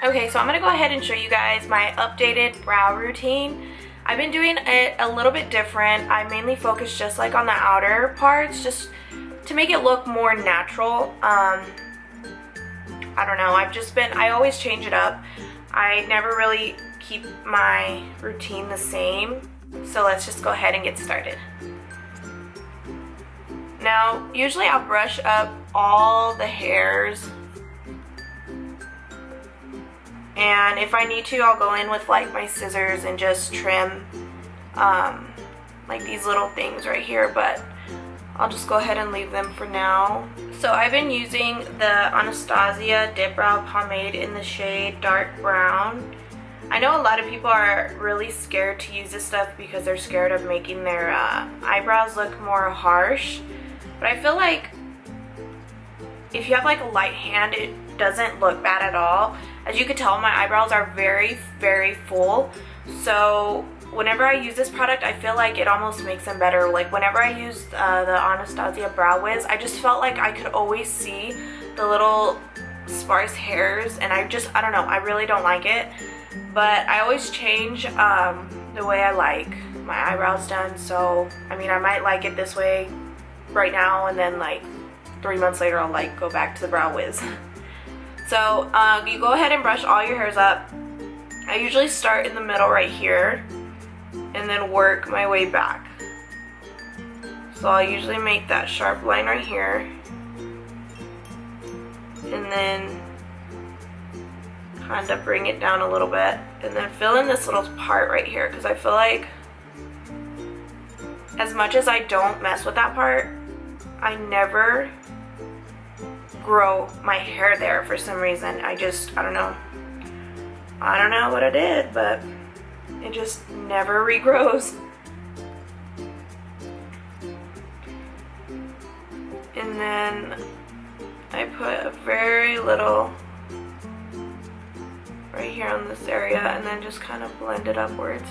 Okay, so I'm gonna go ahead and show you guys my updated brow routine. I've been doing it a little bit different. I mainly focus just like on the outer parts, just to make it look more natural. I don't know, I always change it up. I never really keep my routine the same. So let's just go ahead and get started. Now, usually I'll brush up all the hairs. And if I need to, I'll go in with like my scissors and just trim like these little things right here, but I'll just go ahead and leave them for now. So I've been using the Anastasia Dip Brow Pomade in the shade Dark Brown. I know a lot of people are really scared to use this stuff because they're scared of making their eyebrows look more harsh. But I feel like if you have like a light hand, it doesn't look bad at all. As you can tell, my eyebrows are very, very full. So whenever I use this product, I feel like it almost makes them better. Like whenever I used the Anastasia Brow Wiz, I just felt like I could always see the little sparse hairs, and I don't know, I really don't like it. But I always change the way I like my eyebrows done. So, I mean, I might like it this way right now, and then like 3 months later, I'll like go back to the Brow Wiz. So you go ahead and brush all your hairs up. I usually start in the middle right here and then work my way back. So I'll usually make that sharp line right here and then kind of bring it down a little bit and then fill in this little part right here, because I feel like as much as I don't mess with that part, I never grow my hair there for some reason. I don't know. I don't know what I did, but it just never regrows. And then I put a very little right here on this area and then just kind of blend it upwards.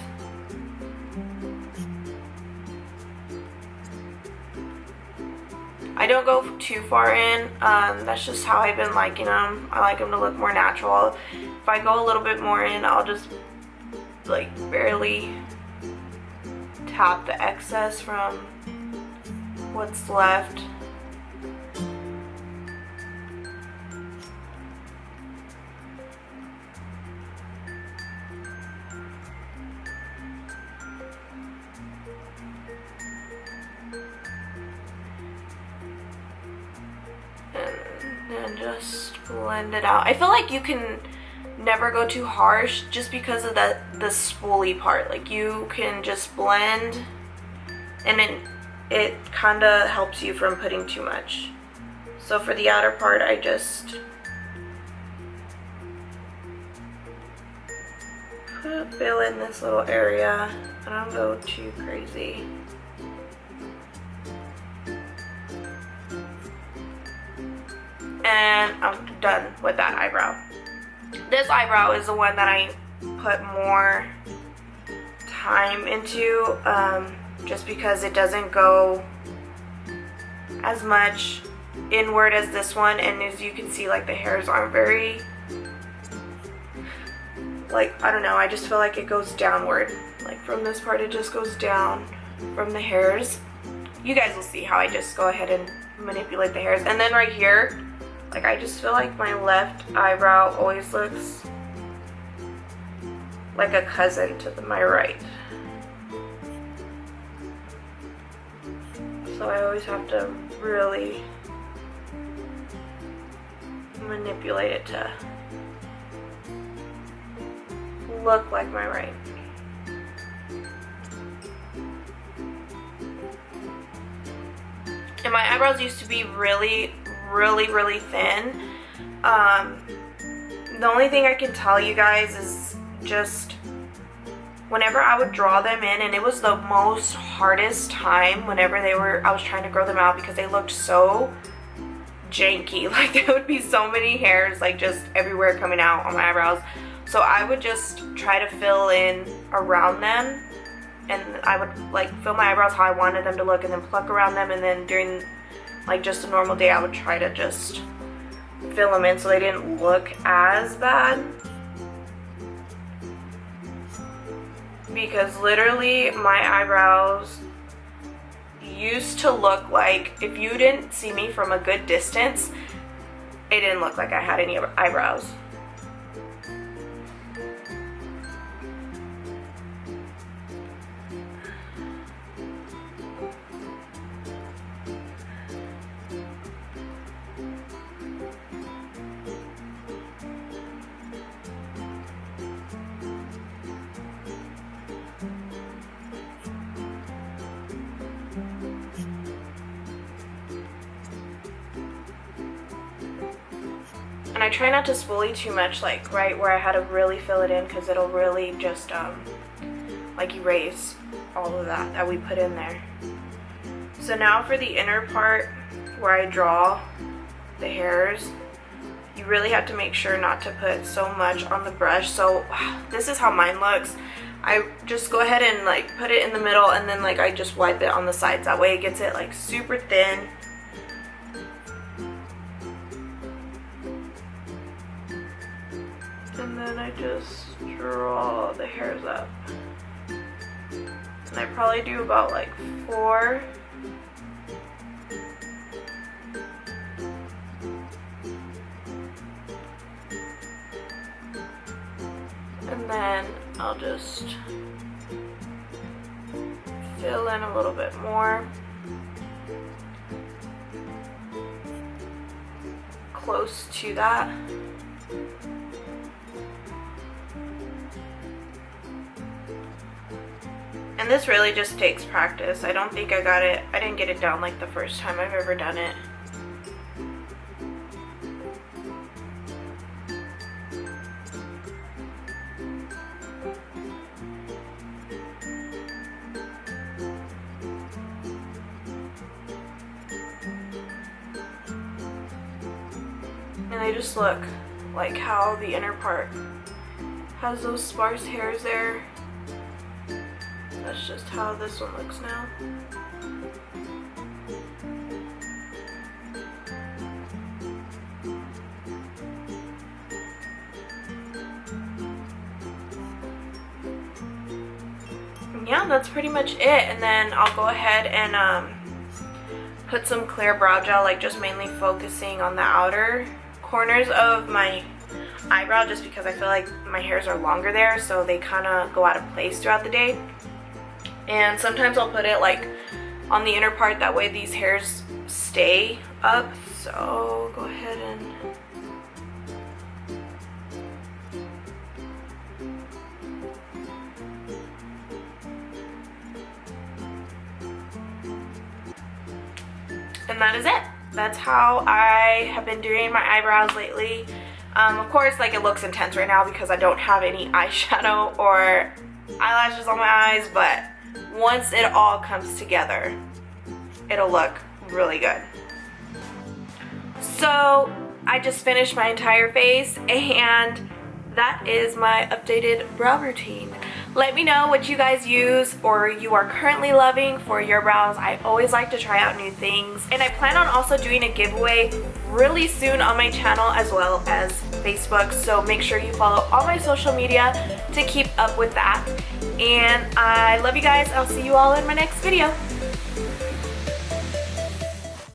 I don't go too far in, that's just how I've been liking them. I like them to look more natural. If I go a little bit more in, I'll just like barely tap the excess from what's left. And just blend it out. I feel like you can never go too harsh just because of the spoolie part. Like you can just blend and then it kind of helps you from putting too much. So for the outer part, I just fill in this little area. I don't go too crazy. And I'm done with that eyebrow. This eyebrow is the one that I put more time into, just because it doesn't go as much inward as this one, and as you can see, like the hairs aren't very, like, I don't know, I just feel like it goes downward. Like from this part, it just goes down from the hairs. You guys will see how I just go ahead and manipulate the hairs. And then right here, like I just feel like my left eyebrow always looks like a cousin to my right. So I always have to really manipulate it to look like my right. And my eyebrows used to be really thin. The only thing I can tell you guys is just whenever I would draw them in, and it was the most hardest time whenever I was trying to grow them out because they looked so janky. Like there would be so many hairs like just everywhere coming out on my eyebrows. So I would just try to fill in around them, and I would like fill my eyebrows how I wanted them to look and then pluck around them, and then during like just a normal day I would try to just fill them in so they didn't look as bad. because literally my eyebrows used to look like, if you didn't see me from a good distance, it didn't look like I had any eyebrows. And I try not to spoolie too much, like right where I had to really fill it in, because it'll really just like erase all of that we put in there. So now for the inner part where I draw the hairs, you really have to make sure not to put so much on the brush. So this is how mine looks. I just go ahead and like put it in the middle, and then like I just wipe it on the sides. That way it gets it like super thin. And then I just draw the hairs up. And I probably do about like 4. And then I'll just fill in a little bit more. Close to that. And this really just takes practice. I don't think I didn't get it down like the first time I've ever done it. And they just look like how the inner part has those sparse hairs there. That's just how this one looks now. And yeah, that's pretty much it. And then I'll go ahead and put some clear brow gel, like just mainly focusing on the outer corners of my eyebrow, just because I feel like my hairs are longer there, so they kind of go out of place throughout the day. And sometimes I'll put it like on the inner part, that way these hairs stay up. So go ahead and that is it. That's how I have been doing my eyebrows lately. Of course, like, it looks intense right now because I don't have any eyeshadow or eyelashes on my eyes, but once it all comes together, it'll look really good. So I just finished my entire face, and that is my updated brow routine. Let me know what you guys use or you are currently loving for your brows. I always like to try out new things, and I plan on also doing a giveaway really soon on my channel as well as Facebook, so make sure you follow all my social media to keep up with that. And I love you guys. I'll see you all in my next video.